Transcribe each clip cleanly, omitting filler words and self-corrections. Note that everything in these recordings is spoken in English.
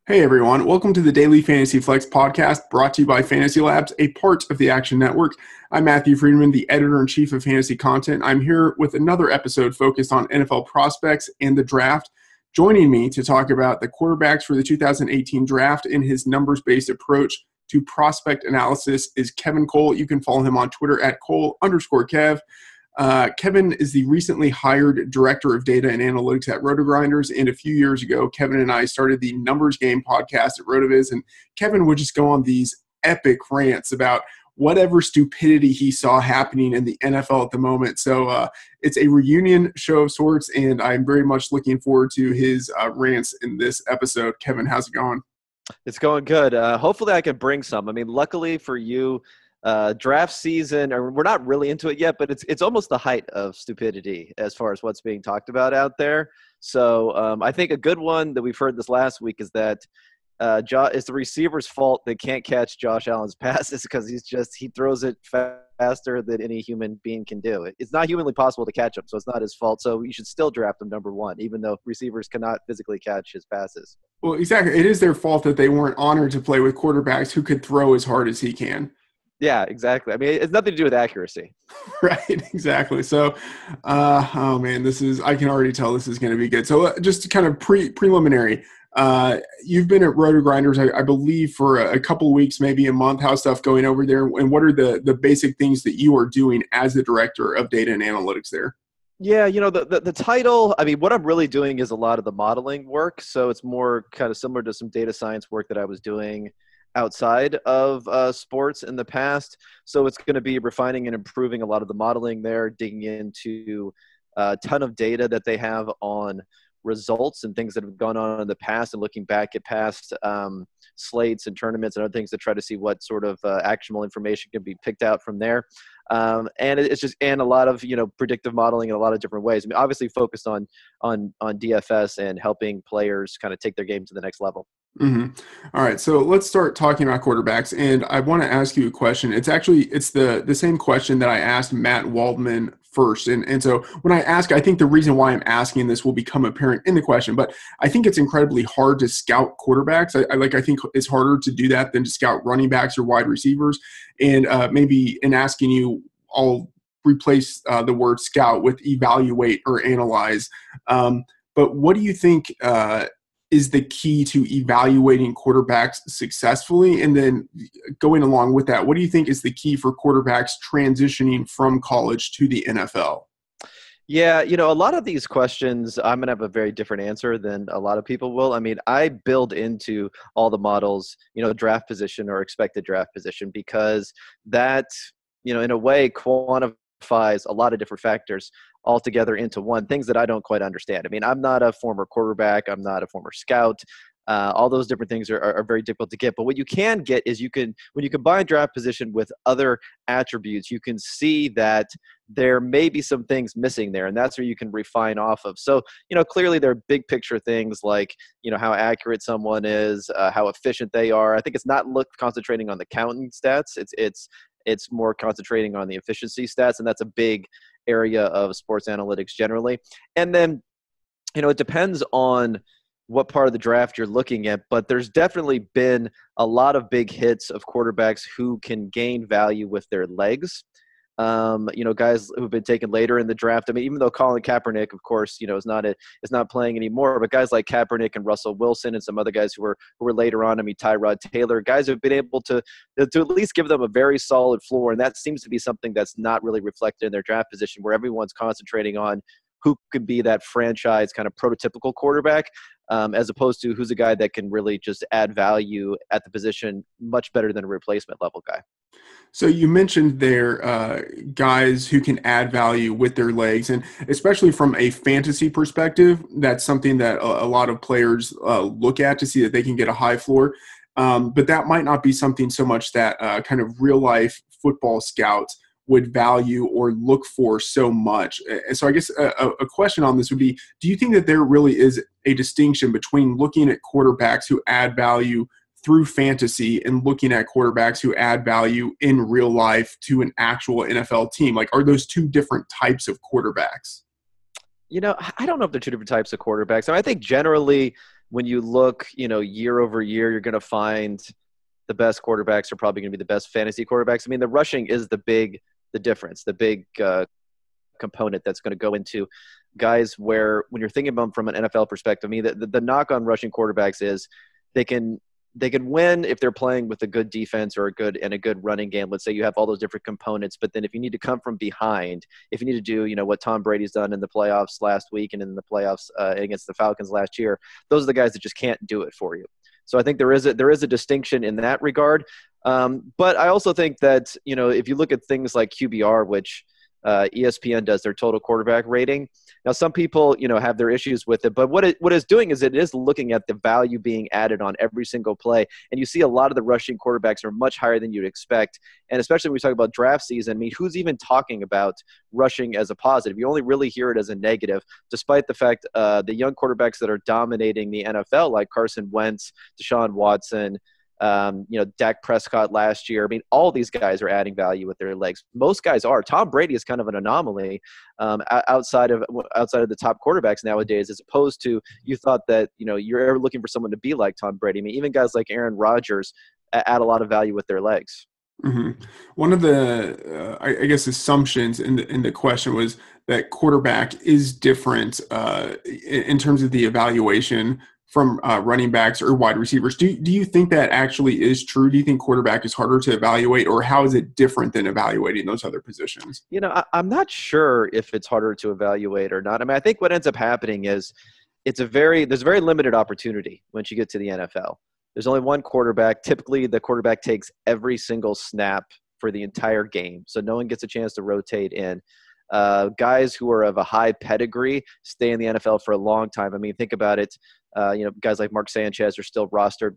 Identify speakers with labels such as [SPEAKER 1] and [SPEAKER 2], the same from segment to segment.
[SPEAKER 1] Hey everyone, welcome to the Daily Fantasy Flex podcast brought to you by FantasyLabs, a part of the Action Network. I'm Matthew Freedman, the editor-in-chief of fantasy content. I'm here with another episode focused on NFL prospects and the draft. Joining me to talk about the quarterbacks for the 2018 draft and his numbers-based approach to prospect analysis is Kevin Cole. You can follow him on Twitter at Cole_Kev. Kevin is the recently hired director of data and analytics at RotoGrinders, and a few years ago, Kevin and I started the Numbers Game podcast at RotoViz, and Kevin would just go on these epic rants about whatever stupidity he saw happening in the NFL at the moment. So it's a reunion show of sorts, and I'm very much looking forward to his rants in this episode. Kevin, how's it going?
[SPEAKER 2] It's going good. Hopefully I can bring some. I mean, luckily for you, draft season, or we're not really into it yet, but it's almost the height of stupidity as far as what's being talked about out there. So I think a good one that we've heard this last week is that it's the receiver's fault they can't catch Josh Allen's passes because he throws it faster than any human being can do. It's not humanly possible to catch him, so it's not his fault. So you should still draft him number one, even though receivers cannot physically catch his passes.
[SPEAKER 1] Well, exactly. It is their fault that they weren't honored to play with quarterbacks who could throw as hard as he can.
[SPEAKER 2] Yeah, exactly. I mean, it's nothing to do with accuracy.
[SPEAKER 1] Right, exactly. So, oh man, I can already tell this is going to be good. So just kind of preliminary, you've been at RotoGrinders, I believe, for a couple of weeks, maybe a month. How's stuff going over there? And what are the basic things that you are doing as the director of data and analytics there?
[SPEAKER 2] Yeah, the title, I mean, what I'm really doing is a lot of the modeling work. So it's more kind of similar to some data science work that I was doing outside of sports in the past. So it's going to be refining and improving a lot of the modeling there, digging into a ton of data that they have on results and things that have gone on in the past, and looking back at past slates and tournaments and other things to try to see what sort of actionable information can be picked out from there. And it's just, and a lot of, predictive modeling in a lot of different ways. I mean, obviously focused on DFS and helping players kind of take their game to the next level.
[SPEAKER 1] Mm-hmm. All right, so let's start talking about quarterbacks, and I want to ask you a question. It's the same question that I asked Matt Waldman first, and so when I think the reason why I'm asking this will become apparent in the question, but I think it's incredibly hard to scout quarterbacks. I think it's harder to do that than to scout running backs or wide receivers, and maybe in asking you, I'll replace the word scout with evaluate or analyze. But what do you think is the key to evaluating quarterbacks successfully? And then going along with that, what do you think is the key for quarterbacks transitioning from college to the NFL?
[SPEAKER 2] Yeah, a lot of these questions, I'm going to have a very different answer than a lot of people will. I mean, I build into all the models, draft position or expected draft position, because that, in a way quantifies a lot of different factors all together into one, things that I don't quite understand. I mean, I'm not a former quarterback. I'm not a former scout. All those different things are very difficult to get. But what you can get is when you combine draft position with other attributes, you can see that there may be some things missing there, and that's where you can refine off of. So, clearly there are big picture things like, how accurate someone is, how efficient they are. I think it's not concentrating on the counting stats. It's more concentrating on the efficiency stats, and that's a big area of sports analytics generally. And then, it depends on what part of the draft you're looking at, but there's definitely been a lot of big hits of quarterbacks who can gain value with their legs. Guys who've been taken later in the draft. I mean, even though Colin Kaepernick, of course, is not playing anymore, but guys like Kaepernick and Russell Wilson and some other guys who were later on. I mean, Tyrod Taylor, guys who've been able to at least give them a very solid floor, and that seems to be something that's not really reflected in their draft position, where everyone's concentrating on who could be that franchise kind of prototypical quarterback, as opposed to who's a guy that can really just add value at the position much better than a replacement level guy.
[SPEAKER 1] So you mentioned there guys who can add value with their legs, and especially from a fantasy perspective, that's something that a lot of players look at to see that they can get a high floor. But that might not be something so much that kind of real-life football scouts would value or look for so much. And so I guess a question on this would be, do you think that there really is a distinction between looking at quarterbacks who add value through fantasy and looking at quarterbacks who add value in real life to an actual NFL team? Like, are those two different types of quarterbacks?
[SPEAKER 2] I don't know if they're two different types of quarterbacks. I think generally when you look, year over year, you're going to find the best quarterbacks are probably going to be the best fantasy quarterbacks. I mean, the rushing is the difference, the big component that's going to go into guys where when you're thinking about them from an NFL perspective, I mean, the knock on rushing quarterbacks is they can win if they're playing with a good defense or a good running game. Let's say you have all those different components, but then if you need to come from behind, if you need to do, what Tom Brady's done in the playoffs last week and in the playoffs against the Falcons last year, those are the guys that just can't do it for you. So I think there is a distinction in that regard. But I also think that, if you look at things like QBR, which ESPN does their total quarterback rating. Now, some people, have their issues with it, but what it's doing is it is looking at the value being added on every single play. And you see a lot of the rushing quarterbacks are much higher than you'd expect. And especially when we talk about draft season, I mean, who's even talking about rushing as a positive? You only really hear it as a negative, despite the fact the young quarterbacks that are dominating the NFL, like Carson Wentz, Deshaun Watson, Dak Prescott last year. I mean, all these guys are adding value with their legs. Most guys are. Tom Brady is kind of an anomaly outside of the top quarterbacks nowadays, as opposed to you thought that, you're ever looking for someone to be like Tom Brady. I mean, even guys like Aaron Rodgers add a lot of value with their legs.
[SPEAKER 1] Mm-hmm. One of the, I guess, assumptions in the question was that quarterback is different in terms of the evaluation from running backs or wide receivers. Do you think that actually is true? Do you think quarterback is harder to evaluate, or how is it different than evaluating those other positions?
[SPEAKER 2] I'm not sure if it's harder to evaluate or not. I mean, I think what ends up happening is there's very limited opportunity once you get to the NFL. There's only one quarterback. Typically, the quarterback takes every single snap for the entire game, so no one gets a chance to rotate in. Guys who are of a high pedigree stay in the NFL for a long time. I mean, think about it. Guys like Mark Sanchez are still rostered.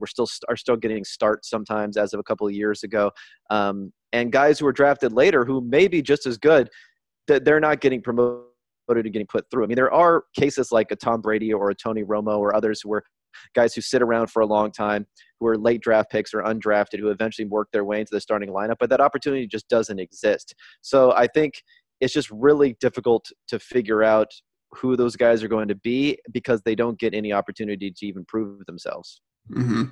[SPEAKER 2] Are still getting starts sometimes as of a couple of years ago. And guys who are drafted later who may be just as good, they're not getting promoted to getting put through. I mean, there are cases like a Tom Brady or a Tony Romo or others who are guys who sit around for a long time, who are late draft picks or undrafted, who eventually work their way into the starting lineup. But that opportunity just doesn't exist. So I think it's just really difficult to figure out who those guys are going to be because they don't get any opportunity to even prove themselves.
[SPEAKER 1] Mm-hmm.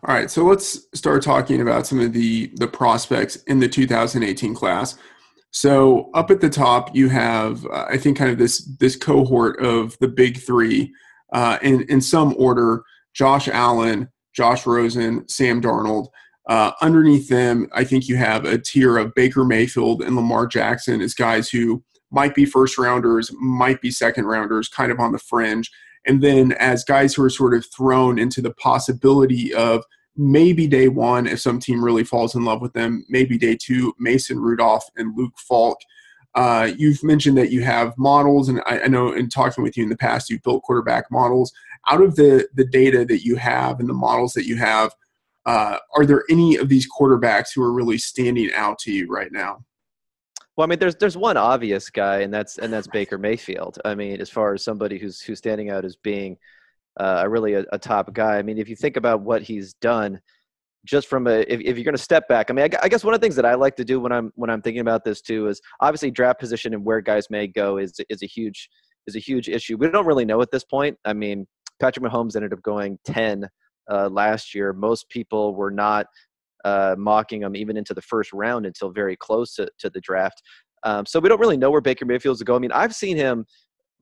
[SPEAKER 1] All right, so let's start talking about some of the prospects in the 2018 class. So up at the top, you have, I think, kind of this cohort of the big three in some order: Josh Allen, Josh Rosen, Sam Darnold. Underneath them, I think you have a tier of Baker Mayfield and Lamar Jackson as guys who might be first rounders, might be second rounders, kind of on the fringe. And then as guys who are sort of thrown into the possibility of maybe day one, if some team really falls in love with them, maybe day two, Mason Rudolph and Luke Falk. You've mentioned that you have models, and I know in talking with you in the past, you've built quarterback models. Out of the data that you have and the models that you have, are there any of these quarterbacks who are really standing out to you right now?
[SPEAKER 2] Well, I mean, there's one obvious guy, and that's Baker Mayfield. I mean, as far as somebody who's standing out as being really a top guy. I mean, if you think about what he's done, just from if you're going to step back, I mean, I guess one of the things that I like to do when I'm thinking about this too is obviously draft position and where guys may go is a huge issue. We don't really know at this point. I mean, Patrick Mahomes ended up going 10 last year. Most people were not mocking him even into the first round until very close to the draft. So we don't really know where Baker Mayfield's to go. I mean, I've seen him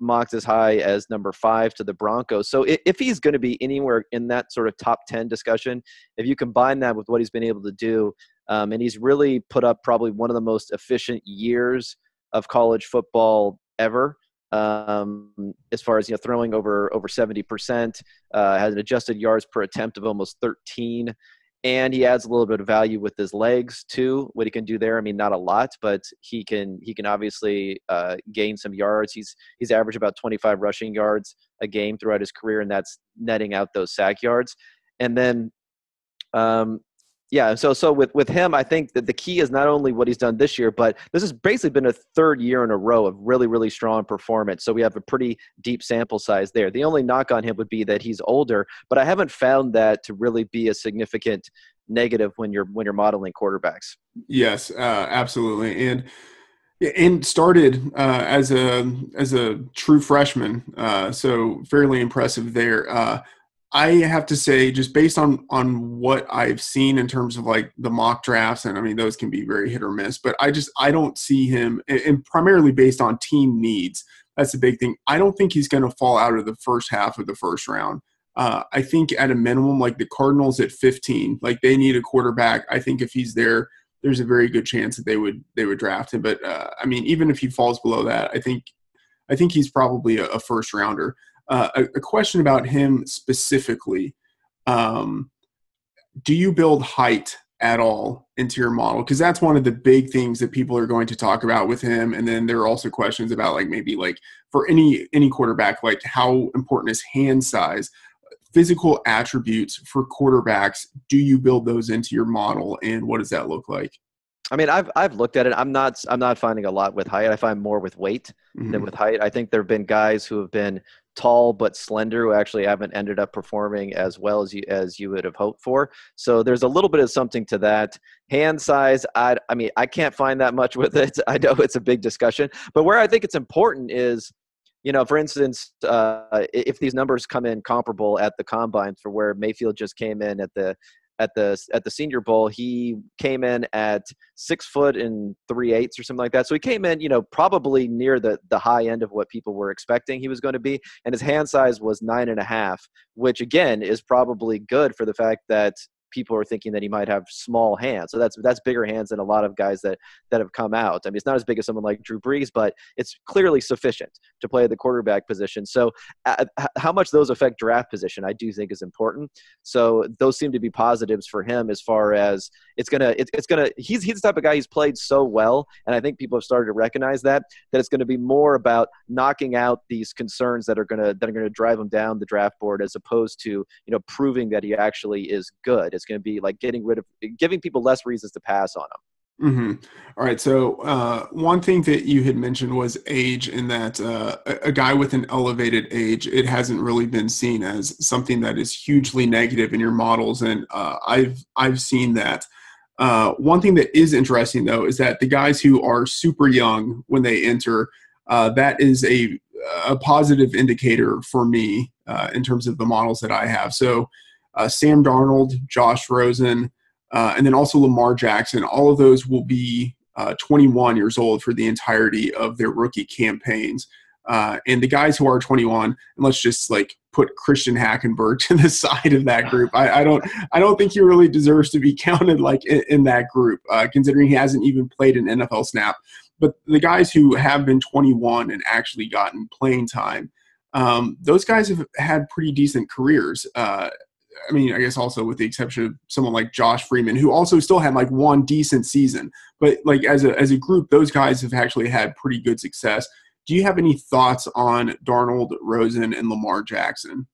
[SPEAKER 2] mocked as high as number 5 to the Broncos. So if he's going to be anywhere in that sort of top 10 discussion, if you combine that with what he's been able to do, and he's really put up probably one of the most efficient years of college football ever, as far as throwing over 70%, has an adjusted yards per attempt of almost 13. And he adds a little bit of value with his legs too. What he can do there, I mean, not a lot, but he can obviously gain some yards. He's averaged about 25 rushing yards a game throughout his career, and that's netting out those sack yards. And then, so with him, I think that the key is not only what he's done this year, but this has basically been a third year in a row of really, really strong performance. So we have a pretty deep sample size there. The only knock on him would be that he's older, but I haven't found that to really be a significant negative when you're modeling quarterbacks.
[SPEAKER 1] Yes, absolutely. And started as a true freshman, so fairly impressive there. I have to say, just based on what I've seen in terms of like the mock drafts, and I mean those can be very hit or miss, but I don't see him, and primarily based on team needs. That's the big thing. I don't think he's going to fall out of the first half of the first round. I think at a minimum, like the Cardinals at 15, like they need a quarterback. I think if he's there, there's a very good chance that they would draft him. But I mean, even if he falls below that, I think he's probably a first rounder. A question about him specifically. Do you build height at all into your model? Because that's one of the big things that people are going to talk about with him. And then there are also questions about like maybe like for any quarterback, like how important is hand size, physical attributes for quarterbacks. Do you build those into your model, and what does that look like?
[SPEAKER 2] I mean, I've looked at it. I'm not finding a lot with height. I find more with weight than with height. I think there have been guys who have been tall but slender who actually haven't ended up performing as well as you would have hoped for. So there's a little bit of something to that. Hand size, I mean, I can't find that much with it. I know it's a big discussion, but where I think it's important is, you know, for instance, if these numbers come in comparable at the combine for where Mayfield just came in at the Senior Bowl, he came in at 6 foot and 3/8 or something like that. So he came in, you know, probably near the high end of what people were expecting he was going to be. And his hand size was 9.5, which again is probably good for the fact that people are thinking that he might have small hands. So that's bigger hands than a lot of guys that have come out. I mean, it's not as big as someone like Drew Brees, but it's clearly sufficient to play the quarterback position. So how much those affect draft position, I do think is important. So those seem to be positives for him as far as he's the type of guy, he's played so well. And I think people have started to recognize that it's going to be more about knocking out these concerns that are going to drive him down the draft board, as opposed to, you know, proving that he actually is good. It's going to be like giving people less reasons to pass on him.
[SPEAKER 1] Mm-hmm. All right. So one thing that you had mentioned was age, in that a guy with an elevated age, it hasn't really been seen as something that is hugely negative in your models. And I've seen that. One thing that is interesting, though, is that the guys who are super young when they enter, that is a positive indicator for me in terms of the models that I have. So Sam Darnold, Josh Rosen, and then also Lamar Jackson, all of those will be 21 years old for the entirety of their rookie campaigns. And the guys who are 21, and let's just like put Christian Hackenberg to the side of that group. I don't think he really deserves to be counted like in that group, considering he hasn't even played an NFL snap. But the guys who have been 21 and actually gotten playing time, those guys have had pretty decent careers. I mean, I guess also with the exception of someone like Josh Freedman, who also still had like one decent season. But like as a group, those guys have actually had pretty good success. Do you have any thoughts on Darnold, Rosen, and Lamar Jackson?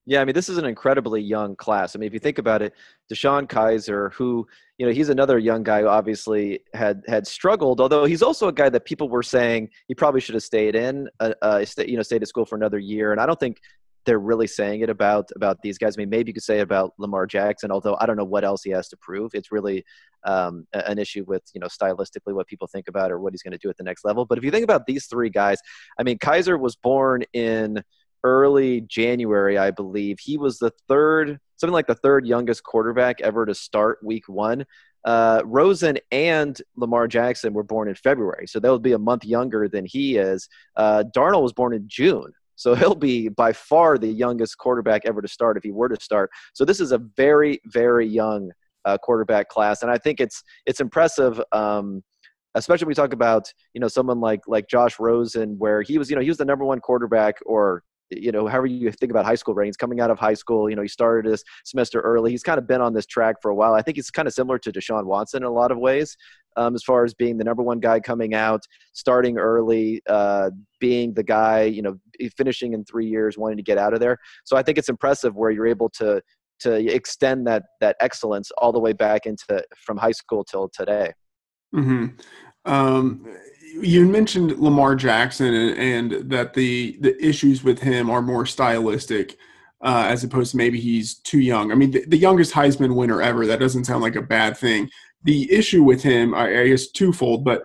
[SPEAKER 2] Yeah, I mean, this is an incredibly young class. I mean, if you think about it, DeShone Kizer, who, you know, he's another young guy who obviously had struggled, although he's also a guy that people were saying he probably should have stayed at school for another year. And I don't think they're really saying it about these guys. I mean, maybe you could say it about Lamar Jackson, although I don't know what else he has to prove. It's really an issue with, you know, stylistically what people think about or what he's going to do at the next level. But if you think about these three guys, I mean, Kizer was born in early January, I believe. He was something like the third youngest quarterback ever to start week one. Rosen and Lamar Jackson were born in February, so they'll be a month younger than he is. Darnold was born in June. So he'll be by far the youngest quarterback ever to start if he were to start. So this is a very, very young quarterback class. And I think it's impressive, especially when we talk about, you know, someone like Josh Rosen, where he was the number one quarterback, or, you know, however you think about high school ratings, coming out of high school. You know, he started his semester early. He's kind of been on this track for a while. I think it's kind of similar to Deshaun Watson in a lot of ways, as far as being the number one guy coming out, starting early, being the guy, you know, finishing in 3 years, wanting to get out of there. So I think it's impressive where you're able to extend that excellence all the way back from high school till today.
[SPEAKER 1] Mm-hmm. You mentioned Lamar Jackson and that the issues with him are more stylistic as opposed to maybe he's too young. I mean, the youngest Heisman winner ever, that doesn't sound like a bad thing. The issue with him, I guess, twofold, but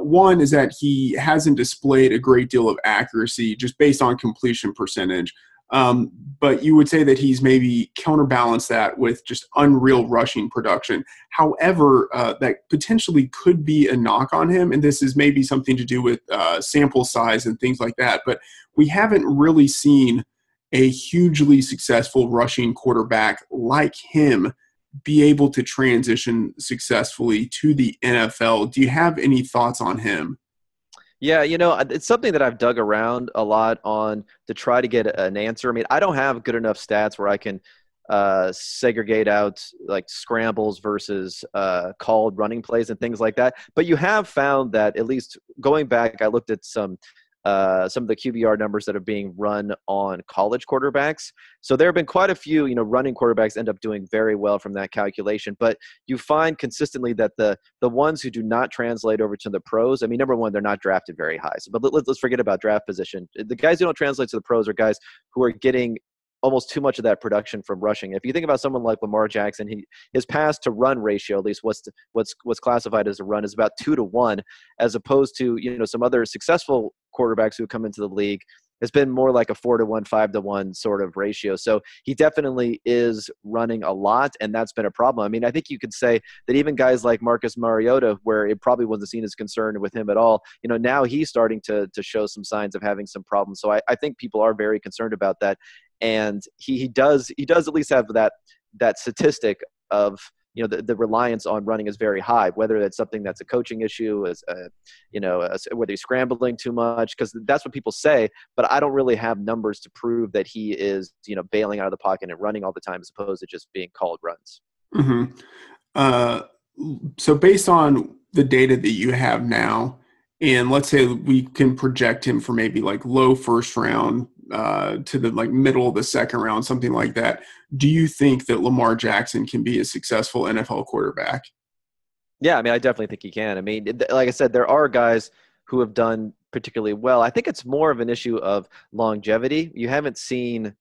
[SPEAKER 1] one is that he hasn't displayed a great deal of accuracy just based on completion percentage. But you would say that he's maybe counterbalanced that with just unreal rushing production. However, that potentially could be a knock on him, and this is maybe something to do with sample size and things like that. But we haven't really seen a hugely successful rushing quarterback like him be able to transition successfully to the NFL. Do you have any thoughts on him?
[SPEAKER 2] Yeah, it's something that I've dug around a lot on to try to get an answer. I mean, I don't have good enough stats where I can segregate out like scrambles versus called running plays and things like that. But you have found that, at least going back, I looked at some of the QBR numbers that are being run on college quarterbacks. So there have been quite a few, running quarterbacks end up doing very well from that calculation. But you find consistently that the ones who do not translate over to the pros, I mean, number one, they're not drafted very high. So, but let's forget about draft position. The guys who don't translate to the pros are guys who are getting almost too much of that production from rushing. If you think about someone like Lamar Jackson, his pass to run ratio, at least what's classified as a run, is about 2-to-1, as opposed to some other successful quarterbacks who come into the league has been more like a 4-to-1, 5-to-1 sort of ratio. So he definitely is running a lot, and that's been a problem. I mean, I think you could say that even guys like Marcus Mariota, where it probably wasn't seen as concerned with him at all, now he's starting to show some signs of having some problems. So I think people are very concerned about that. And he does at least have that statistic of the reliance on running is very high, whether that's something that's a coaching issue, whether he's scrambling too much, because that's what people say, but I don't really have numbers to prove that he is bailing out of the pocket and running all the time as opposed to just being called runs.
[SPEAKER 1] So based on the data that you have now, and let's say we can project him for maybe like low first round to the like middle of the second round, something like that. Do you think that Lamar Jackson can be a successful NFL quarterback?
[SPEAKER 2] Yeah, I mean, I definitely think he can. I mean, like I said, there are guys who have done particularly well. I think it's more of an issue of longevity. You haven't seen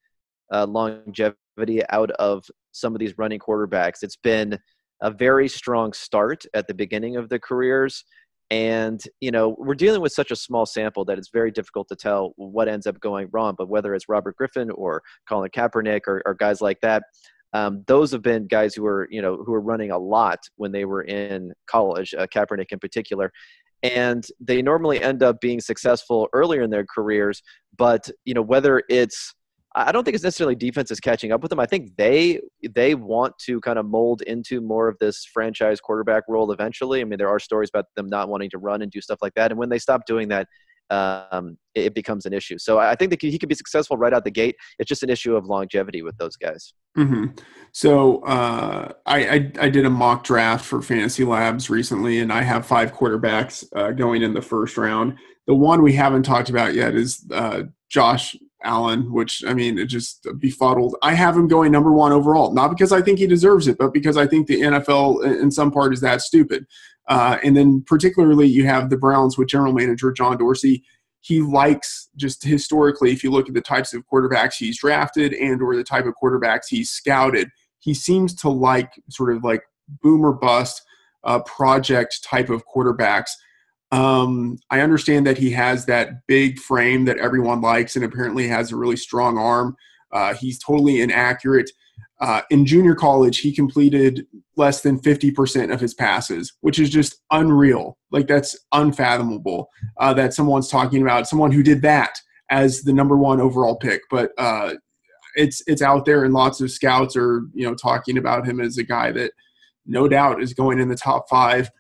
[SPEAKER 2] longevity out of some of these running quarterbacks. It's been a very strong start at the beginning of the careers. And, we're dealing with such a small sample that it's very difficult to tell what ends up going wrong. But whether it's Robert Griffin or Colin Kaepernick or guys like that, those have been guys who are running a lot when they were in college, Kaepernick in particular. And they normally end up being successful earlier in their careers. But, whether it's – I don't think it's necessarily defense is catching up with them. I think they want to kind of mold into more of this franchise quarterback role eventually. I mean, there are stories about them not wanting to run and do stuff like that. And when they stop doing that, it becomes an issue. So I think that he could be successful right out the gate. It's just an issue of longevity with those guys.
[SPEAKER 1] Mm-hmm. So I did a mock draft for FantasyLabs recently, and I have 5 quarterbacks going in the first round. The one we haven't talked about yet is Josh Allen, which, I mean, it just befuddled. I have him going number 1 overall, not because I think he deserves it, but because I think the NFL in some part is that stupid. And then particularly you have the Browns with general manager John Dorsey. He likes, just historically, if you look at the types of quarterbacks he's drafted and or the type of quarterbacks he's scouted, he seems to like sort of like boom or bust project type of quarterbacks. I understand that he has that big frame that everyone likes and apparently has a really strong arm. He's totally inaccurate. In junior college, he completed less than 50% of his passes, which is just unreal. Like, that's unfathomable that someone's talking about someone who did that as the number 1 overall pick. But it's out there, and lots of scouts are talking about him as a guy that no doubt is going in the top 5.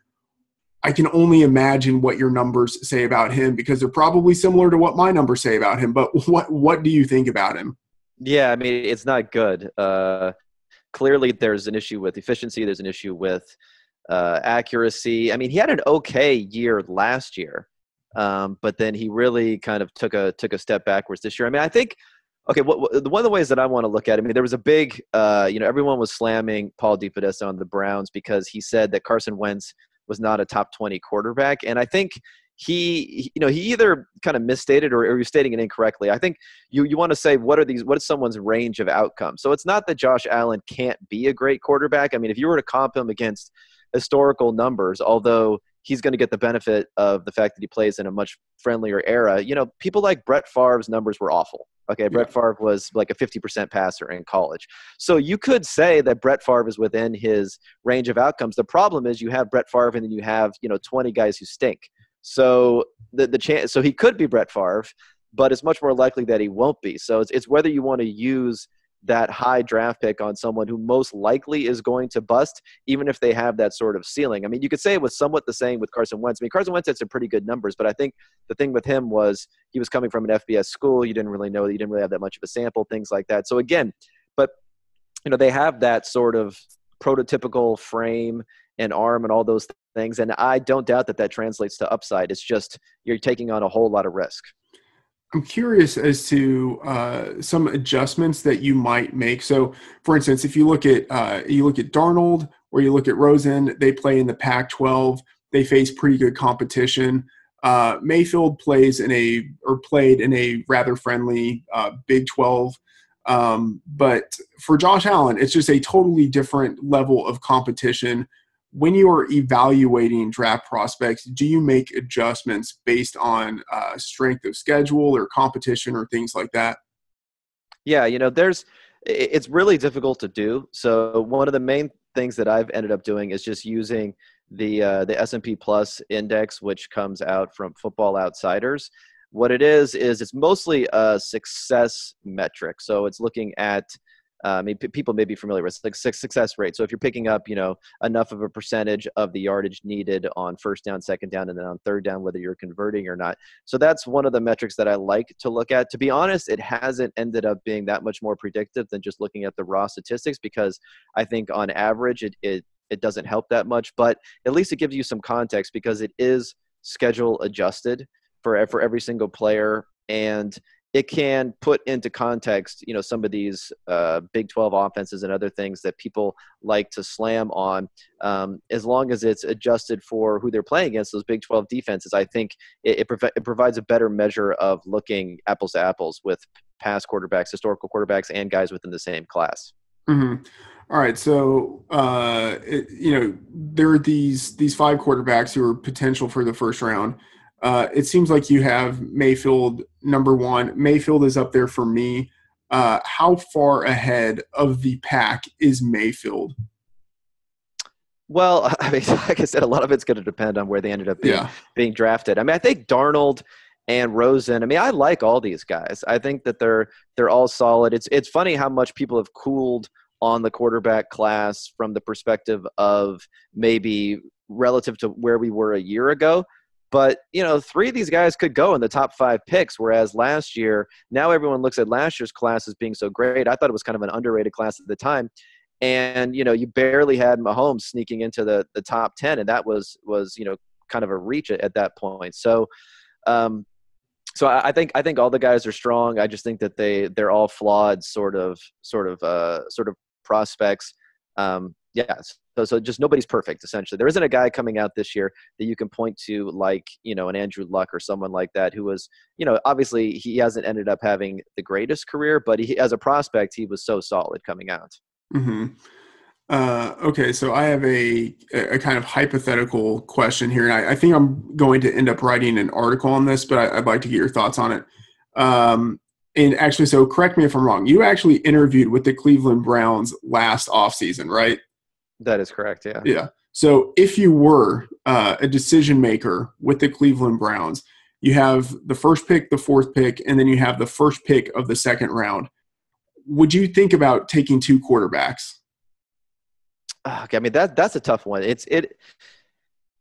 [SPEAKER 1] I can only imagine what your numbers say about him, because they're probably similar to what my numbers say about him. But what do you think about him?
[SPEAKER 2] Yeah, I mean, it's not good. Clearly, there's an issue with efficiency. There's an issue with accuracy. I mean, he had an okay year last year, but then he really kind of took a step backwards this year. I mean, I think, okay, one of the ways that I want to look at it, I mean, there was a big, everyone was slamming Paul DePodesta on the Browns because he said that Carson Wentz was not a top 20 quarterback. And I think he either kind of misstated or he was stating it incorrectly. I think you want to say, what is someone's range of outcomes? So it's not that Josh Allen can't be a great quarterback. I mean, if you were to comp him against historical numbers, although he's going to get the benefit of the fact that he plays in a much friendlier era. People like Brett Favre's numbers were awful. Okay, Brett Favre was like a 50% passer in college. So you could say that Brett Favre is within his range of outcomes. The problem is you have Brett Favre and then you have, 20 guys who stink. So the chance, so he could be Brett Favre, but it's much more likely that he won't be. So it's whether you want to use that high draft pick on someone who most likely is going to bust, even if they have that sort of ceiling. I mean, you could say it was somewhat the same with Carson Wentz. I mean, Carson Wentz had some pretty good numbers, but I think the thing with him was he was coming from an FBS school. You didn't really know that. You didn't really have that much of a sample, things like that. So again, but they have that sort of prototypical frame and arm and all those things. And I don't doubt that translates to upside. It's just you're taking on a whole lot of risk.
[SPEAKER 1] I'm curious as to some adjustments that you might make. So, for instance, if you look at Darnold or you look at Rosen, they play in the Pac-12. They face pretty good competition. Mayfield played in a rather friendly Big 12. But for Josh Allen, it's just a totally different level of competition. When you are evaluating draft prospects, do you make adjustments based on strength of schedule or competition or things like that?
[SPEAKER 2] Yeah, it's really difficult to do. So one of the main things that I've ended up doing is just using the S&P Plus index, which comes out from Football Outsiders. What it is it's mostly a success metric. So it's looking at people may be familiar with like success rate. So if you're picking up, enough of a percentage of the yardage needed on first down, second down, and then on third down, whether you're converting or not. So that's one of the metrics that I like to look at. To be honest, it hasn't ended up being that much more predictive than just looking at the raw statistics, because I think on average it doesn't help that much, but at least it gives you some context because it is schedule adjusted for every single player. And it can put into context, some of these Big 12 offenses and other things that people like to slam on. As long as it's adjusted for who they're playing against, those Big 12 defenses, I think it provides a better measure of looking apples to apples with past quarterbacks, historical quarterbacks, and guys within the same class.
[SPEAKER 1] Mm-hmm. All right, so there are these 5 quarterbacks who are potential for the first round. It seems like you have Mayfield number 1. Mayfield is up there for me. How far ahead of the pack is Mayfield?
[SPEAKER 2] Well, I mean, like I said, a lot of it's going to depend on where they ended up being drafted. I mean, I think Darnold and Rosen, I mean, I like all these guys. I think that they're all solid. It's funny how much people have cooled on the quarterback class from the perspective of maybe relative to where we were a year ago. But, 3 of these guys could go in the top 5 picks, whereas last year, now everyone looks at last year's class as being so great. I thought it was kind of an underrated class at the time. And, you barely had Mahomes sneaking into the top 10, and that was kind of a reach at that point. So I think all the guys are strong. I just think that they're all flawed sort of prospects. So just nobody's perfect, essentially. There isn't a guy coming out this year that you can point to like, an Andrew Luck or someone like that who was, obviously he hasn't ended up having the greatest career, but as a prospect, he was so solid coming out.
[SPEAKER 1] Mm-hmm. Okay, so I have a kind of hypothetical question here, and I think I'm going to end up writing an article on this, but I'd like to get your thoughts on it. And actually, so correct me if I'm wrong. You actually interviewed with the Cleveland Browns last offseason, right?
[SPEAKER 2] That is correct, yeah.
[SPEAKER 1] Yeah. So if you were a decision maker with the Cleveland Browns, you have the first pick, the 4th pick, and then you have the first pick of the 2nd round. Would you think about taking 2 quarterbacks?
[SPEAKER 2] Okay, I mean that's a tough one.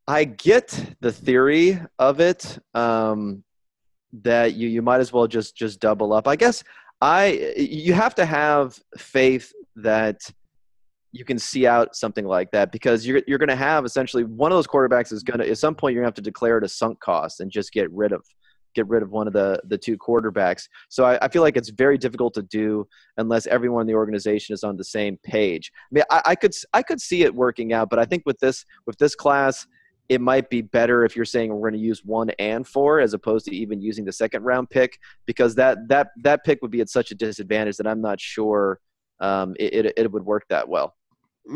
[SPEAKER 2] I get the theory of it, that you might as well just double up. I guess you have to have faith that you can see out something like that, because you're going to have essentially one of those quarterbacks is going to, at some point, you're going to have to declare it a sunk cost and just get rid of one of the 2 quarterbacks. So I feel like it's very difficult to do unless everyone in the organization is on the same page. I mean, I could see it working out, but I think with this class, it might be better if you're saying we're going to use 1 and 4 as opposed to even using the 2nd round pick, because that pick would be at such a disadvantage that I'm not sure it would work that well.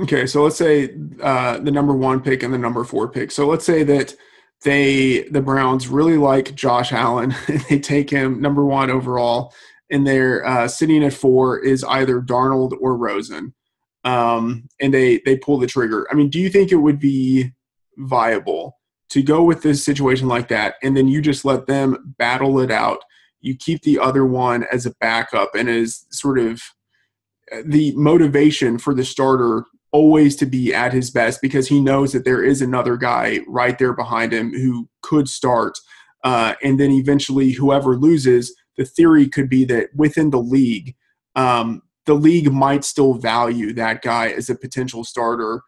[SPEAKER 1] Okay, so let's say the number 1 pick and the number 4 pick. So let's say that the Browns really like Josh Allen. They take him number 1 overall, and they're sitting at 4 is either Darnold or Rosen, and they pull the trigger. I mean, do you think it would be viable to go with this situation like that, and then you just let them battle it out? You keep the other one as a backup and as sort of the motivation for the starter always to be at his best, because he knows that there is another guy right there behind him who could start. And then eventually whoever loses, the theory could be that within the league might still value that guy as a potential starter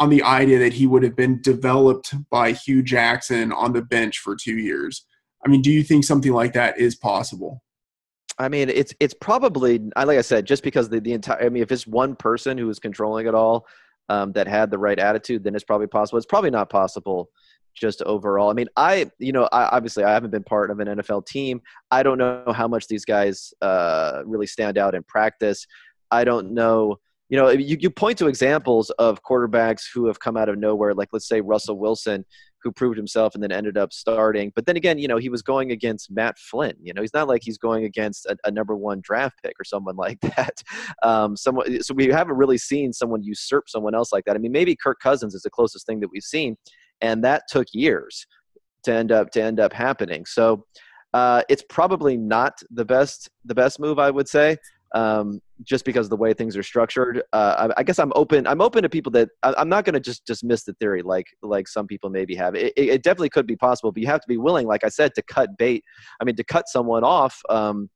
[SPEAKER 1] on the idea that he would have been developed by Hugh Jackson on the bench for 2 years. I mean, do you think something like that is possible?
[SPEAKER 2] I mean, it's probably, like I said, just because the entire, I mean, if it's one person who is controlling it all that had the right attitude, then it's probably possible. It's probably not possible just overall. I mean, obviously I haven't been part of an NFL team. I don't know how much these guys really stand out in practice. I don't know. You point to examples of quarterbacks who have come out of nowhere, like let's say Russell Wilson, who proved himself and then ended up starting. But then again, he was going against Matt Flynn. He's not like he's going against a number 1 draft pick or someone like that. So we haven't really seen someone usurp someone else like that. I mean, maybe Kirk Cousins is the closest thing that we've seen, and that took years to end up happening. So it's probably not the best move, I would say. Just because of the way things are structured. I guess I'm open to people that I'm not going to just dismiss the theory like some people maybe have. It definitely could be possible, but you have to be willing, like I said, to cut bait. I mean, to cut someone off and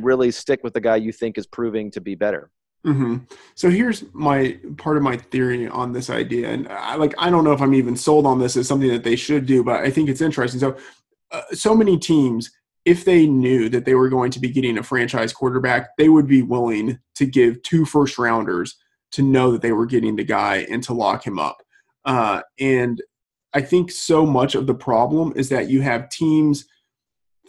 [SPEAKER 2] really stick with the guy you think is proving to be better.
[SPEAKER 1] Mm-hmm. So here's part of my theory on this idea. And I don't know if I'm even sold on this as something that they should do, but I think it's interesting. So many teams, if they knew that they were going to be getting a franchise quarterback, they would be willing to give 2 first-rounders to know that they were getting the guy and to lock him up. And I think so much of the problem is that you have teams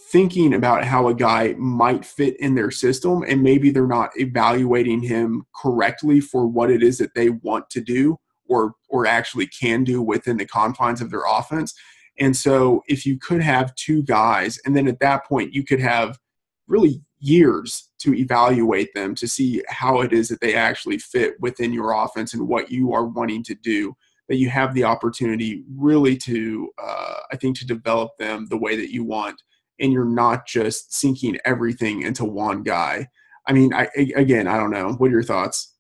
[SPEAKER 1] thinking about how a guy might fit in their system, and maybe they're not evaluating him correctly for what it is that they want to do or actually can do within the confines of their offense. And so if you could have 2 guys, and then at that point you could have really years to evaluate them to see how it is that they actually fit within your offense and what you are wanting to do, that you have the opportunity really to, I think, to develop them the way that you want. And you're not just sinking everything into one guy. I mean, I don't know. What are your thoughts?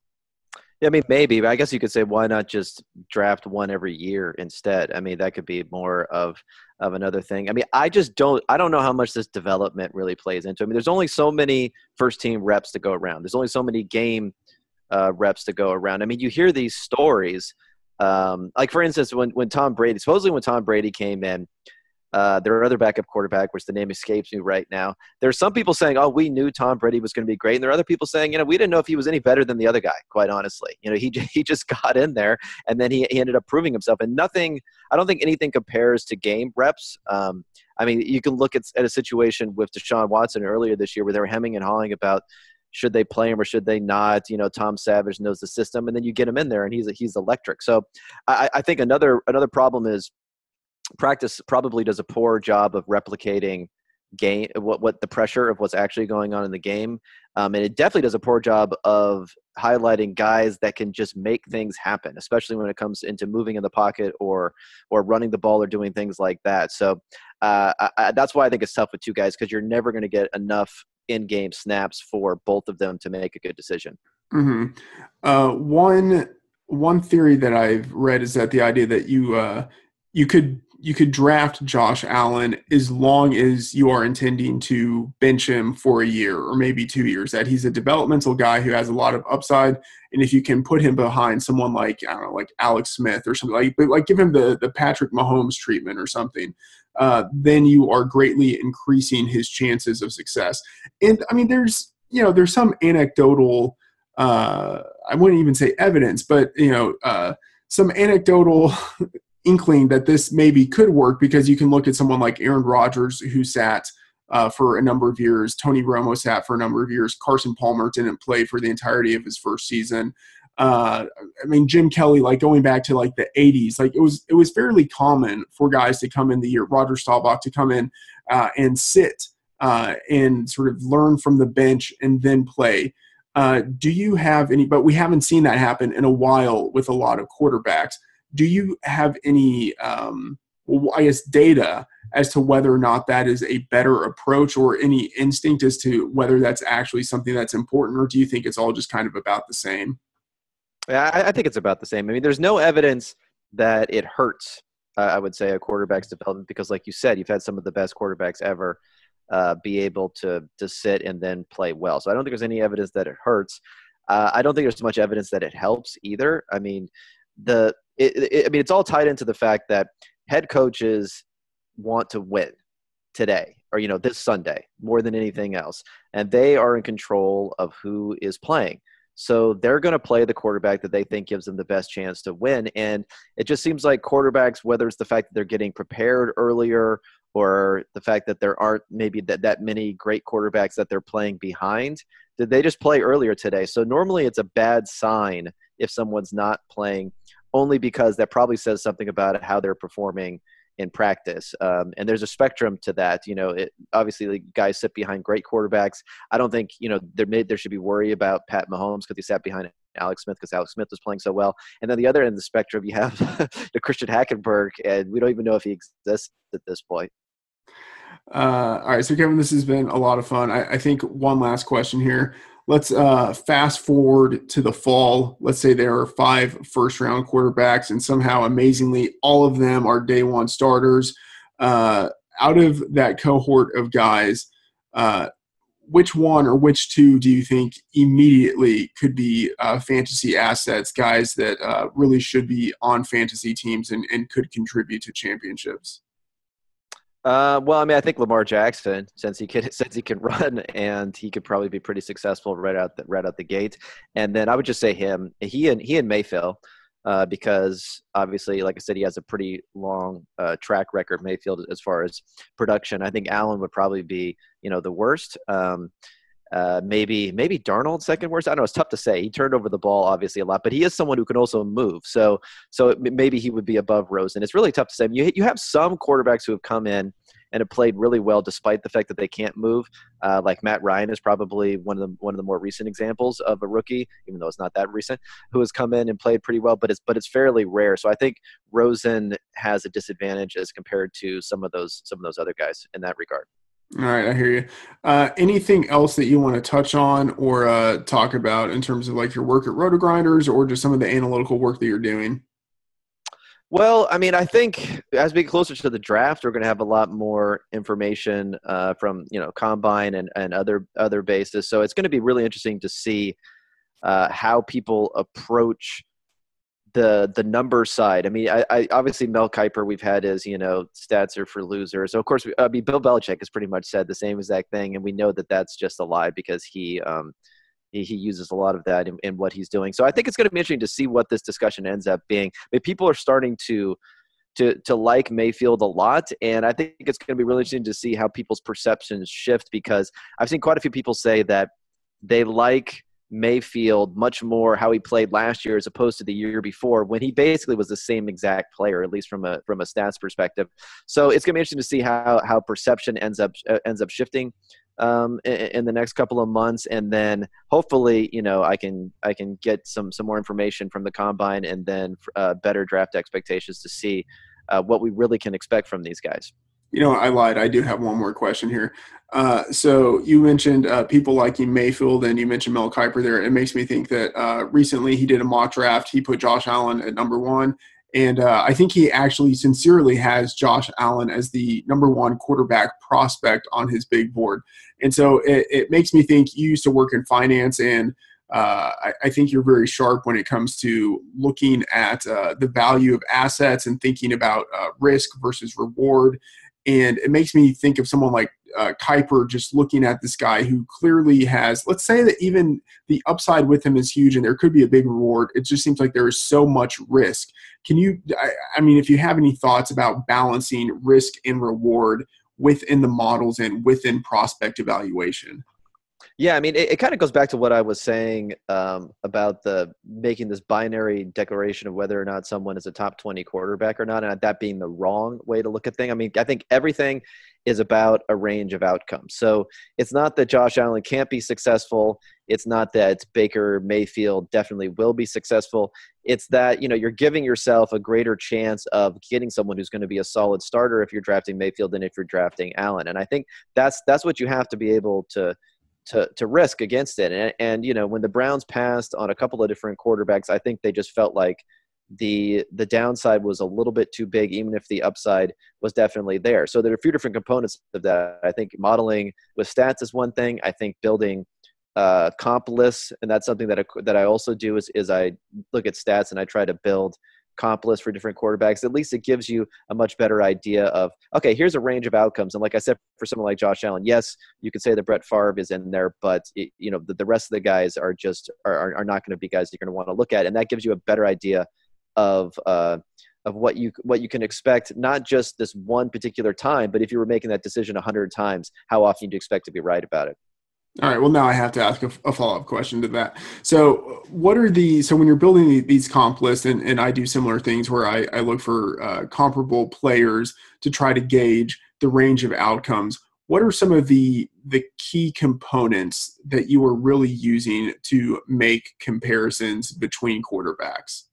[SPEAKER 2] Yeah, I mean, maybe, but I guess you could say, why not just draft one every year instead? I mean, that could be more of another thing. I mean, I don't know how much this development really plays into. I mean, there's only so many first team reps to go around. There's only so many game reps to go around. I mean, you hear these stories, like for instance, when Tom Brady came in, their other backup quarterback, which the name escapes me right now. There's some people saying, "Oh, we knew Tom Brady was going to be great," and there are other people saying, "We didn't know if he was any better than the other guy." Quite honestly, he just got in there, and then he ended up proving himself. And nothing, I don't think anything compares to game reps. I mean, you can look at a situation with Deshaun Watson earlier this year where they were hemming and hawing about should they play him or should they not. Tom Savage knows the system, and then you get him in there, and he's electric. So I think another problem is practice probably does a poor job of replicating game what the pressure of what's actually going on in the game, and it definitely does a poor job of highlighting guys that can just make things happen, especially when it comes into moving in the pocket or running the ball or doing things like that. So that's why I think it's tough with 2 guys, because you're never going to get enough in-game snaps for both of them to make a good decision.
[SPEAKER 1] Mm-hmm. One theory that I've read is that the idea that you could draft Josh Allen as long as you are intending to bench him for a year or maybe 2 years, that he's a developmental guy who has a lot of upside. And if you can put him behind someone like, I don't know, like Alex Smith or something, like give him the Patrick Mahomes treatment or something, then you are greatly increasing his chances of success. And I mean, there's some anecdotal, I wouldn't even say evidence, but some anecdotal inkling that this maybe could work, because you can look at someone like Aaron Rodgers, who sat for a number of years. Tony Romo sat for a number of years. Carson Palmer didn't play for the entirety of his first season. I mean, Jim Kelly, like going back to like the 80s, like it was fairly common for guys to come in the year, Roger Staubach to come in and sit and sort of learn from the bench and then play. Do you have any, but we haven't seen that happen in a while with a lot of quarterbacks. Do you have any, I guess, data as to whether or not that is a better approach, or any instinct as to whether that's actually something that's important, or do you think it's all just kind of about the same?
[SPEAKER 2] Yeah, I think it's about the same. I mean, there's no evidence that it hurts, I would say, a quarterback's development, because like you said, you've had some of the best quarterbacks ever be able to sit and then play well. So I don't think there's any evidence that it hurts. I don't think there's much evidence that it helps either. I mean, it's all tied into the fact that head coaches want to win today, or this Sunday, more than anything else, and they are in control of who is playing. So they're going to play the quarterback that they think gives them the best chance to win. And it just seems like quarterbacks, whether it's the fact that they're getting prepared earlier, or the fact that there aren't maybe that many great quarterbacks that they're playing behind, did they just play earlier today? So normally it's a bad sign if someone's not playing, only because that probably says something about how they're performing in practice. And there's a spectrum to that. Obviously, the guys sit behind great quarterbacks. I don't think, there should be worry about Pat Mahomes because he sat behind Alex Smith because Alex Smith was playing so well. And then the other end of the spectrum, you have the Christian Hackenberg, and we don't even know if he exists at this point.
[SPEAKER 1] All right, so Kevin, this has been a lot of fun. I think one last question here. Let's fast forward to the fall. Let's say there are 5 first-round quarterbacks, and somehow, amazingly, all of them are day one starters. Out of that cohort of guys, which one or which two do you think immediately could be fantasy assets, guys that really should be on fantasy teams and could contribute to championships?
[SPEAKER 2] Well, I mean, I think Lamar Jackson, since he can run, and he could probably be pretty successful right out the gate. And then I would just say he and Mayfield, because obviously, like I said, he has a pretty long track record, Mayfield, as far as production. I think Allen would probably be the worst. Maybe Darnold second worst. I don't know. It's tough to say. He turned over the ball obviously a lot, but he is someone who can also move. So maybe he would be above Rosen. It's really tough to say. You have some quarterbacks who have come in and have played really well despite the fact that they can't move. Like Matt Ryan is probably one of the more recent examples of a rookie, even though it's not that recent, who has come in and played pretty well. But it's fairly rare. So I think Rosen has a disadvantage as compared to some of those other guys in that regard.
[SPEAKER 1] All right, I hear you. Anything else that you want to touch on or talk about in terms of like your work at RotoGrinders, or just some of the analytical work that you're doing?
[SPEAKER 2] Well, I mean, I think as we get closer to the draft, we're going to have a lot more information from Combine and other bases. So it's going to be really interesting to see how people approach the number side. I mean, I obviously Mel Kiper, we've had his stats are for losers. So of course, Bill Belichick has pretty much said the same exact thing, and we know that that's just a lie because he uses a lot of that in what he's doing. So I think it's going to be interesting to see what this discussion ends up being. I mean, people are starting to like Mayfield a lot, and I think it's going to be really interesting to see how people's perceptions shift, because I've seen quite a few people say that they like Mayfield much more how he played last year as opposed to the year before, when he basically was the same exact player, at least from a stats perspective. So it's gonna be interesting to see how perception ends up shifting in the next couple of months, and then hopefully I can get some more information from the Combine, and then better draft expectations to see what we really can expect from these guys.
[SPEAKER 1] I lied. I do have one more question here. So you mentioned people liking Mayfield, and you mentioned Mel Kiper there. It makes me think that recently he did a mock draft. He put Josh Allen at number 1, and I think he actually sincerely has Josh Allen as the number 1 quarterback prospect on his big board. And so it makes me think you used to work in finance, and I think you're very sharp when it comes to looking at the value of assets and thinking about risk versus reward. And it makes me think of someone like Kiper, just looking at this guy who clearly has, let's say that even the upside with him is huge and there could be a big reward. It just seems like there is so much risk. Can you, I mean, if you have any thoughts about balancing risk and reward within the models and within prospect evaluation?
[SPEAKER 2] Yeah, I mean, it kind of goes back to what I was saying about the making this binary declaration of whether or not someone is a top 20 quarterback or not, and that being the wrong way to look at things. I mean, I think everything is about a range of outcomes. So it's not that Josh Allen can't be successful. It's not that Baker Mayfield definitely will be successful. It's that, you're giving yourself a greater chance of getting someone who's going to be a solid starter if you're drafting Mayfield than if you're drafting Allen. And I think that's what you have to be able to risk against it. And when the Browns passed on a couple of different quarterbacks, I think they just felt like the downside was a little bit too big, even if the upside was definitely there. So there are a few different components of that. I think modeling with stats is one thing. I think building comp lists, and that's something that I also do is I look at stats and I try to build comp list for different quarterbacks. At least it gives you a much better idea of, okay, here's a range of outcomes. And like I said, for someone like Josh Allen, yes, you could say that Brett Favre is in there, but the rest of the guys are not going to be guys you're going to want to look at. And that gives you a better idea of what you can expect, not just this one particular time, but if you were making that decision 100 times, how often do you expect to be right about it?
[SPEAKER 1] All right. Well, now I have to ask a follow-up question to that. So when you're building these comp lists, and I do similar things where I look for comparable players to try to gauge the range of outcomes, what are some of the key components that you are really using to make comparisons between quarterbacks?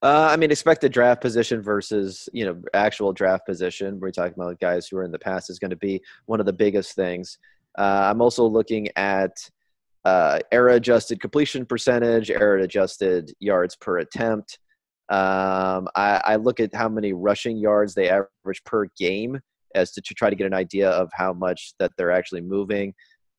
[SPEAKER 2] I mean, expected draft position versus, actual draft position. We're talking about guys who are in the past is going to be one of the biggest things. I'm also looking at error-adjusted completion percentage, error-adjusted yards per attempt. I look at how many rushing yards they average per game as to try to get an idea of how much that they're actually moving.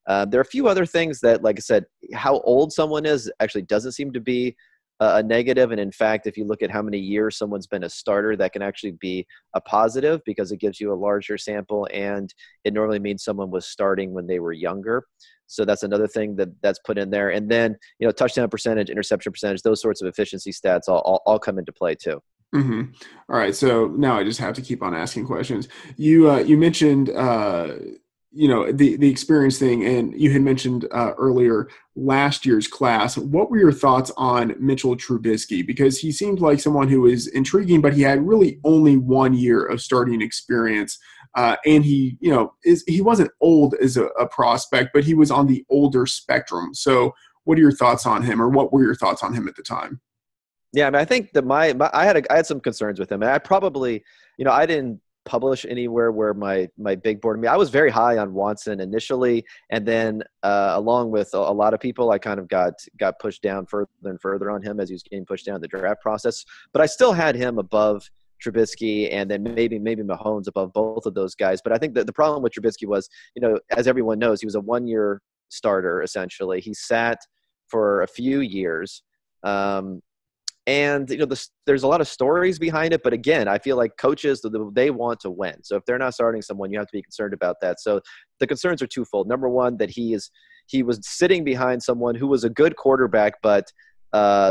[SPEAKER 2] There are a few other things that, like I said, how old someone is actually doesn't seem to be a negative. And in fact, if you look at how many years someone's been a starter, that can actually be a positive because it gives you a larger sample, and it normally means someone was starting when they were younger. So that's another thing that's put in there. And then, touchdown percentage, interception percentage, those sorts of efficiency stats all come into play too.
[SPEAKER 1] Mm-hmm. All right. So now I just have to keep on asking questions. You mentioned, the experience thing, and you had mentioned earlier last year's class. What were your thoughts on Mitchell Trubisky? Because he seemed like someone who is intriguing, but he had really only 1 year of starting experience. And he wasn't old as a prospect, but he was on the older spectrum. So what are your thoughts on him, or what were your thoughts on him at the time?
[SPEAKER 2] Yeah, I mean, I think that I had some concerns with him. And I probably, I didn't publish anywhere where my big board. I mean, I was very high on Watson initially, and then along with a lot of people, I kind of got pushed down further and further on him as he was getting pushed down the draft process. But I still had him above Trubisky, and then maybe Mahomes above both of those guys. But I think that the problem with Trubisky was, as everyone knows, he was a 1-year starter essentially. He sat for a few years. And there's a lot of stories behind it, but again, I feel like coaches, they want to win. So if they're not starting someone, you have to be concerned about that. So the concerns are twofold. Number one, that he was sitting behind someone who was a good quarterback, but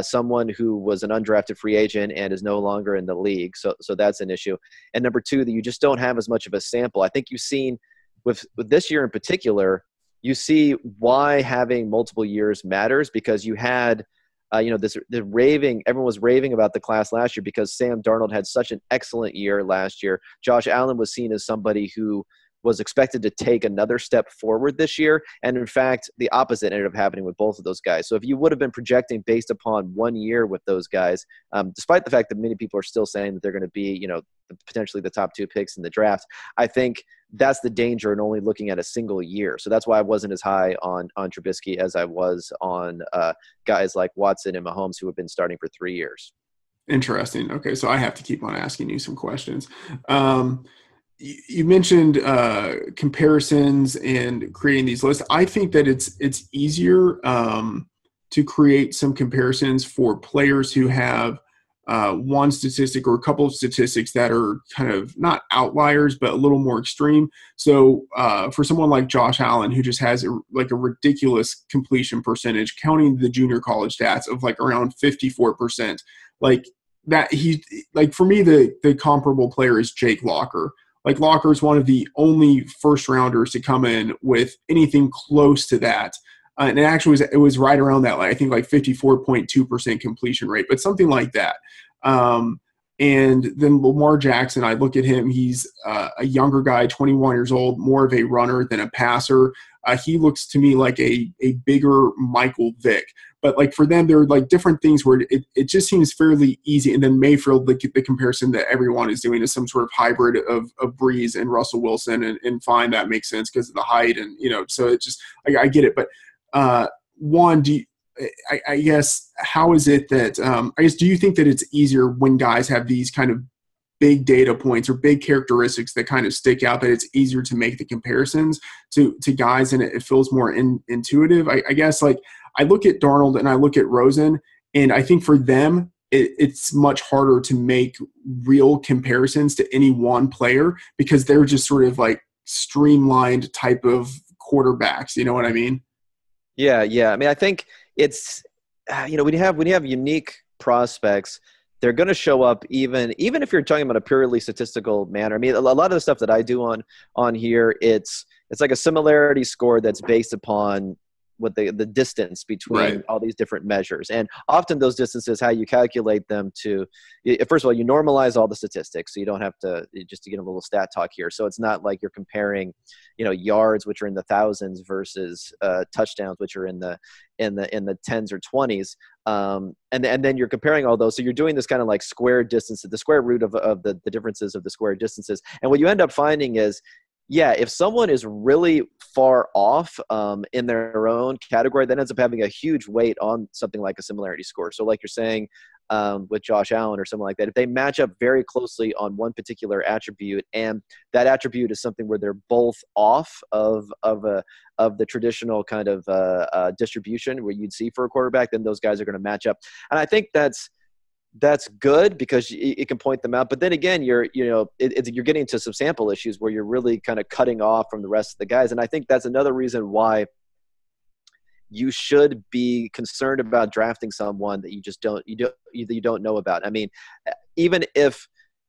[SPEAKER 2] someone who was an undrafted free agent and is no longer in the league. So that's an issue. And number two, that you just don't have as much of a sample. I think you've seen with this year in particular, you see why having multiple years matters, because you had everyone was raving about the class last year because Sam Darnold had such an excellent year last year. Josh Allen was seen as somebody who was expected to take another step forward this year. And in fact, the opposite ended up happening with both of those guys. So if you would have been projecting based upon 1 year with those guys, despite the fact that many people are still saying that they're going to be, potentially the top 2 picks in the draft, I think that's the danger in only looking at a single year. So that's why I wasn't as high on Trubisky as I was on guys like Watson and Mahomes who have been starting for 3 years.
[SPEAKER 1] Interesting. Okay, so I have to keep on asking you some questions. You mentioned comparisons and creating these lists. I think that it's easier to create some comparisons for players who have one statistic or a couple of statistics that are kind of not outliers, but a little more extreme. So for someone like Josh Allen, who just has a ridiculous completion percentage, counting the junior college stats of around 54%, for me, the comparable player is Jake Locker. Locker is one of the only first rounders to come in with anything close to that And it was right around that, like, I think like 54.2% completion rate, but something like that. And then Lamar Jackson, I look at him, he's a younger guy, 21 years old, more of a runner than a passer. He looks to me like a bigger Michael Vick. But like for them, there are like different things where it just seems fairly easy. And then Mayfield, the comparison that everyone is doing is some sort of hybrid of Breeze and Russell Wilson. And fine, that makes sense because of the height. And, so it just, I get it. But one, I guess, how is it that do you think that it's easier when guys have these kind of big data points or big characteristics that kind of stick out, that it's easier to make the comparisons to guys and it feels more intuitive? I guess, like, I look at Darnold and I look at Rosen, and I think for them it's much harder to make real comparisons to any one player because they're just sort of like streamlined type of quarterbacks. You know what I mean?
[SPEAKER 2] Yeah. I mean, I think it's when you have unique prospects, they're going to show up even if you're talking about a purely statistical manner. I mean, a lot of the stuff that I do on here, it's like a similarity score that's based upon what the distance between all these different measures. And often those distances, how you calculate them first of all, you normalize all the statistics. So you don't have to, just to get a little stat talk here. So it's not like you're comparing, yards, which are in the thousands versus touchdowns, which are in the tens or 20s. And then you're comparing all those. So you're doing this kind of like square distance, the square root of the differences of the square distances. And what you end up finding is, if someone is really far off in their own category, that ends up having a huge weight on something like a similarity score. So like you're saying with Josh Allen or something like that, if they match up very closely on one particular attribute, and that attribute is something where they're both off of the traditional kind of distribution where you'd see for a quarterback, then those guys are going to match up. And I think that's good because it can point them out. But then again, you're getting into some sample issues where you're really kind of cutting off from the rest of the guys. And I think that's another reason why you should be concerned about drafting someone that you don't know about. I mean, even if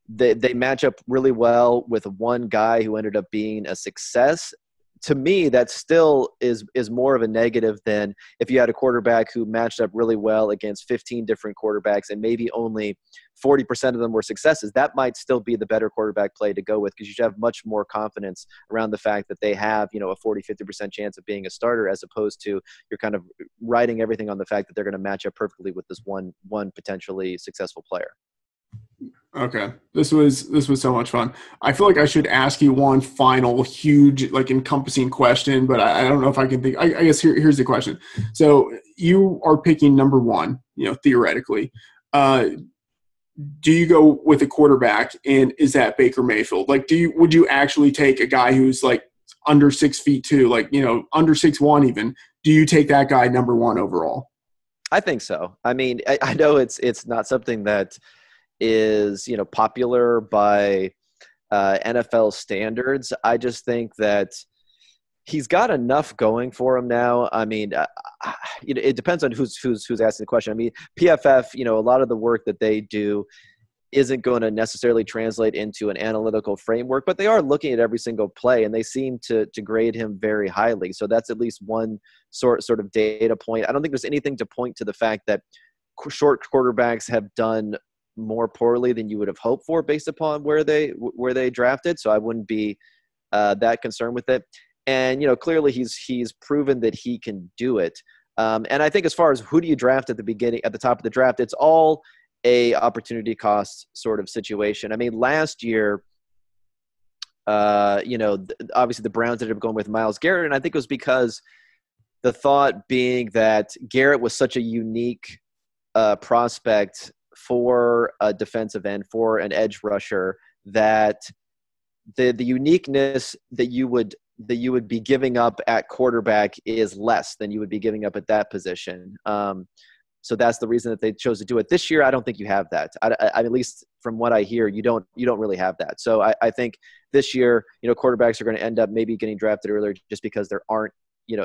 [SPEAKER 2] they match up really well with one guy who ended up being a success, to me, that still is more of a negative than if you had a quarterback who matched up really well against 15 different quarterbacks and maybe only 40% of them were successes. That might still be the better quarterback play to go with because you should have much more confidence around the fact that they have, a 40-50% chance of being a starter, as opposed to you're kind of writing everything on the fact that they're going to match up perfectly with this one potentially successful player.
[SPEAKER 1] Okay. This was so much fun. I feel like I should ask you one final huge, like, encompassing question, but I don't know if I can think. I guess here's the question. So you are picking number one, theoretically. Do you go with a quarterback, and is that Baker Mayfield? Like, would you actually take a guy who's like under 6'2", like, under 6'1" even? Do you take that guy number one overall?
[SPEAKER 2] I think so. I mean, I know it's not something that is popular by NFL standards. I just think that he's got enough going for him now. I mean, it depends on who's asking the question. I mean, PFF, a lot of the work that they do isn't going to necessarily translate into an analytical framework, but they are looking at every single play, and they seem to grade him very highly. So that's at least one sort of data point. I don't think there's anything to point to the fact that short quarterbacks have done more poorly than you would have hoped for based upon where they drafted. So I wouldn't be that concerned with it. And, clearly he's proven that he can do it. And I think as far as who do you draft at the top of the draft, it's all a opportunity cost sort of situation. I mean, last year, obviously the Browns ended up going with Myles Garrett. And I think it was because the thought being that Garrett was such a unique prospect for a defensive end, for an edge rusher, that the uniqueness that you would be giving up at quarterback is less than you would be giving up at that position. So that's the reason that they chose to do it. This year, I don't think you have that. At least from what I hear, you don't really have that. So I think this year, quarterbacks are going to end up maybe getting drafted earlier just because there aren't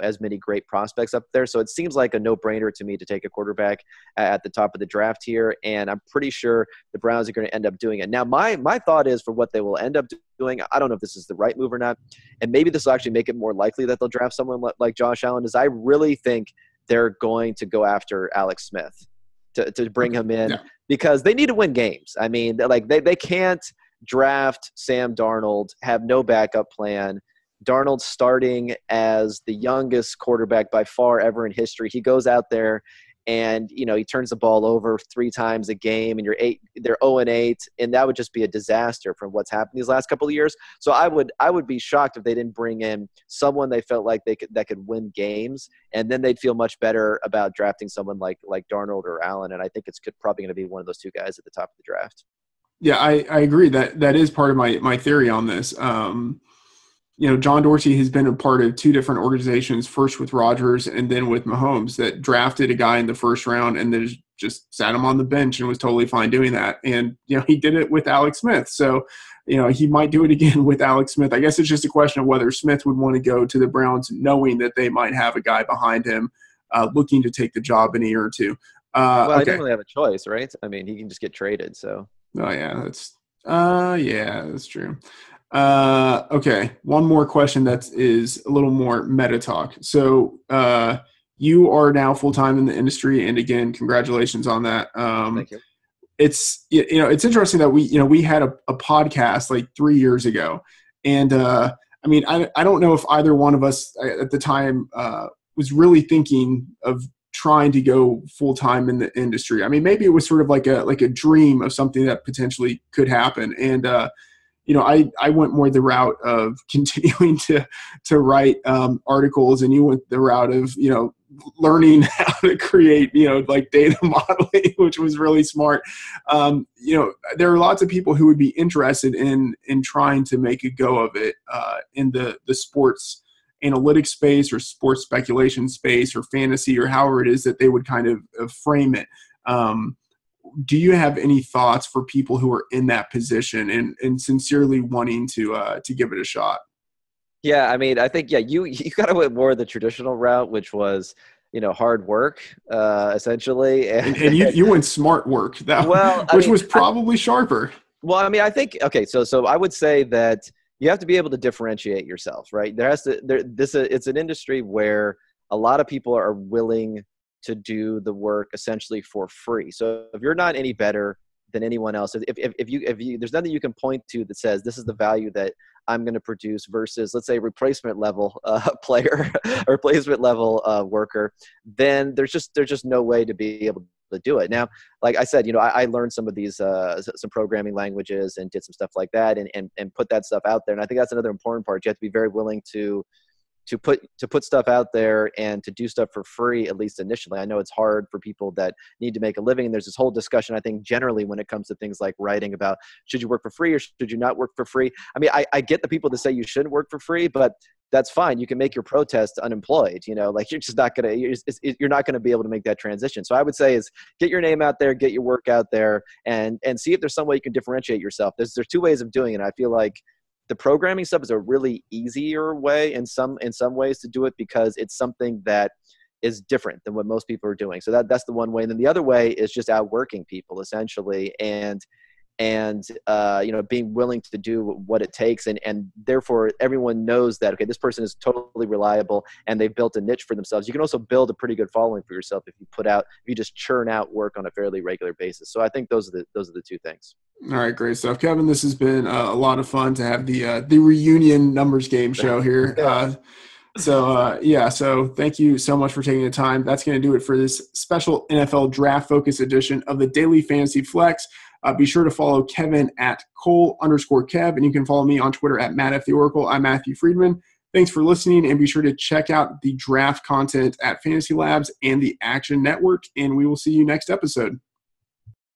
[SPEAKER 2] as many great prospects up there. So it seems like a no-brainer to me to take a quarterback at the top of the draft here. And I'm pretty sure the Browns are going to end up doing it. Now, my thought is for what they will end up doing. I don't know if this is the right move or not. And maybe this will actually make it more likely that they'll draft someone like Josh Allen, is I really think they're going to go after Alex Smith to bring him in because they need to win games. I mean, like they can't draft Sam Darnold, have no backup plan. Darnold starting as the youngest quarterback by far ever in history. He goes out there and, you know, he turns the ball over 3 times a game and they're 0-8, and that would just be a disaster from what's happened these last couple of years. So I would be shocked if they didn't bring in someone they felt like that could win games, and then they'd feel much better about drafting someone like Darnold or Allen. And I think it's probably going to be one of those 2 guys at the top of the draft.
[SPEAKER 1] Yeah, I agree that is part of my theory on this. You know, John Dorsey has been a part of 2 different organizations, first with Rodgers and then with Mahomes, that drafted a guy in the first round and then just sat him on the bench and was totally fine doing that. And, you know, he did it with Alex Smith. So, you know, he might do it again with Alex Smith. I guess it's just a question of whether Smith would want to go to the Browns knowing that they might have a guy behind him looking to take the job in a year or 2.
[SPEAKER 2] Well, I don't really have a choice, right? I mean, he can just get traded. So.
[SPEAKER 1] Oh, yeah, that's true. Okay, one more question that is a little more meta talk. So you are now full-time in the industry, and again, congratulations on that.
[SPEAKER 2] Thank you.
[SPEAKER 1] It's, you know, it's interesting that we had a podcast like 3 years ago, and I mean, I don't know if either one of us at the time was really thinking of trying to go full-time in the industry. I mean, maybe it was sort of like a dream of something that potentially could happen. And, you know, I went more the route of continuing to write articles, and you went the route of, you know, learning how to create, you know, like data modeling, which was really smart. You know, there are lots of people who would be interested in trying to make a go of it in the sports analytics space or sports speculation space or fantasy or however it is that they would kind of frame it. Do you have any thoughts for people who are in that position and sincerely wanting to give it a shot?
[SPEAKER 2] Yeah, I mean, I think, you got to went more the traditional route, which was, you know, hard work, essentially.
[SPEAKER 1] And you went smart work, which was probably sharper.
[SPEAKER 2] Well, I mean, I think, okay, so I would say that you have to be able to differentiate yourself, right? It's an industry where a lot of people are willing to do the work essentially for free. So if you're not any better than anyone else, if you there's nothing you can point to that says this is the value that I'm going to produce versus, let's say, replacement level player, or replacement level worker, then there's just no way to be able to do it. Now, like I said, you know, I learned some of these some programming languages and did some stuff like that, and put that stuff out there. And I think that's another important part. You have to be very willing to put stuff out there and to do stuff for free, at least initially. I know it's hard for people that need to make a living. And there's this whole discussion, I think, generally when it comes to things like writing about, should you work for free or should you not work for free? I mean, I get the people that say you shouldn't work for free, but that's fine. You can make your protest unemployed, you know, like you're not going to be able to make that transition. So I would say is get your name out there, get your work out there, and see if there's some way you can differentiate yourself. There's 2 ways of doing it. I feel like the programming stuff is a really easier way in some ways to do it, because it's something that is different than what most people are doing. So that's the one way. And then the other way is just outworking people essentially, and you know, being willing to do what it takes. And therefore everyone knows that, okay, this person is totally reliable and they've built a niche for themselves. You can also build a pretty good following for yourself if you just churn out work on a fairly regular basis. So I think those are the 2 things.
[SPEAKER 1] All right, great stuff, Kevin. This has been a lot of fun to have the reunion numbers game show here. So thank you so much for taking the time. That's going to do it for this special NFL Draft Focus edition of the Daily Fantasy Flex. Be sure to follow Kevin at Cole_Kev, and you can follow me on Twitter at MattFTheOracle. I'm Matthew Freedman. Thanks for listening, and be sure to check out the draft content at FantasyLabs and the Action Network, and we will see you next episode.